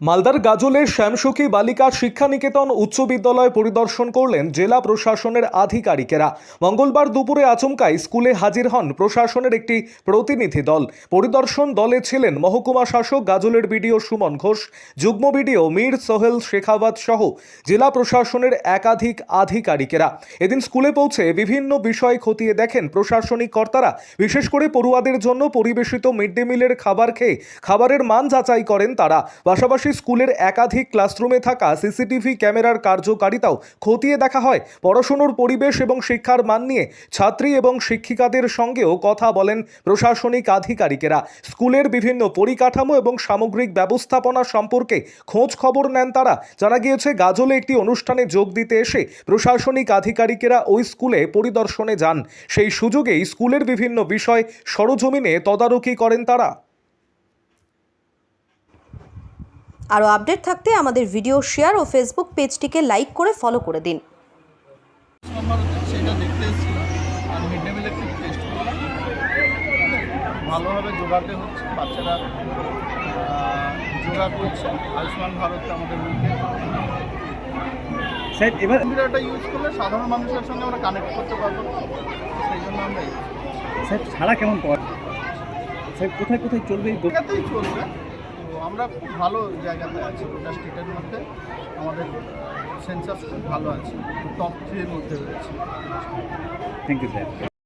মালদার গাজলের শ্যামসখী বালিকা শিক্ষানিকেতন উচ্চ বিদ্যালয় পরিদর্শন করলেন জেলা প্রশাসনের আধিকারিকেরা। মঙ্গলবার দুপুরে আচমকাই স্কুলে হাজির হন প্রশাসনের একটি প্রতিনিধি দল। পরিদর্শন দলে ছিলেন মহকুমা শাসক গাজলের বিডিও সুমন ঘোষ, যুগ্ম বিডিও মীর সোহেল শেখাওয়াত সহ জেলা প্রশাসনের একাধিক আধিকারিকেরা। এদিন স্কুলে পৌঁছে বিভিন্ন বিষয় খতিয়ে দেখেন প্রশাসনিক কর্তারা। বিশেষ করে পড়ুয়াদের জন্য পরিবেশিত মিড ডে মিলের খাবার খেয়ে খাবারের মান যাচাই করেন তারা। পাশাপাশি স্কুলের একাধিক ক্লাসরুমে থাকা সিসিটিভি ক্যামেরার কার্যকারিতাও খতিয়ে দেখা হয়। পড়াশোনার পরিবেশ এবং শিক্ষার মান নিয়ে ছাত্রী এবং শিক্ষিকাদের সঙ্গেও কথা বলেন প্রশাসনিক আধিকারিকেরা। স্কুলের বিভিন্ন পরিকাঠামো এবং সামগ্রিক ব্যবস্থাপনা সম্পর্কে খোঁজ খবর নেন তারা। জানা গিয়েছে, গাজলে একটি অনুষ্ঠানে যোগ দিতে এসে প্রশাসনিক আধিকারিকেরা ওই স্কুলে পরিদর্শনে যান। সেই সুযোগেই স্কুলের বিভিন্ন বিষয় সরজমিনে তদারকি করেন তারা। আরও আপডেট থাকতে আমাদের ভিডিও শেয়ার ও ফেসবুক পেজটিকে লাইক করে ফলো করে দিন। সেটা দেখতে এসেছিলাম আর মিড ডে মিলের একটু টেস্ট করলাম। ভালোভাবে যোগাতে হচ্ছে, বাচ্চারা যোগা করছে। আয়ুষ্মান ভারত আমাদের মুখে স্যার এবার কম্পিউটারটা ইউজ করলে সাধারণ মানুষের সঙ্গে আমরা কানেক্ট করতে পারবো, সেই জন্য আমরা স্যার ছাড়া কেমন পাওয়া স্যার কোথায় কোথায় চলবে? এই জায়গাতেই চলবে। তো আমরা খুব ভালো জায়গাতে আছি, গোটা স্টেটের মধ্যে আমাদের সেন্সাস খুব ভালো আছে, টপ 3 এর মধ্যে রয়েছে। Thank you sir.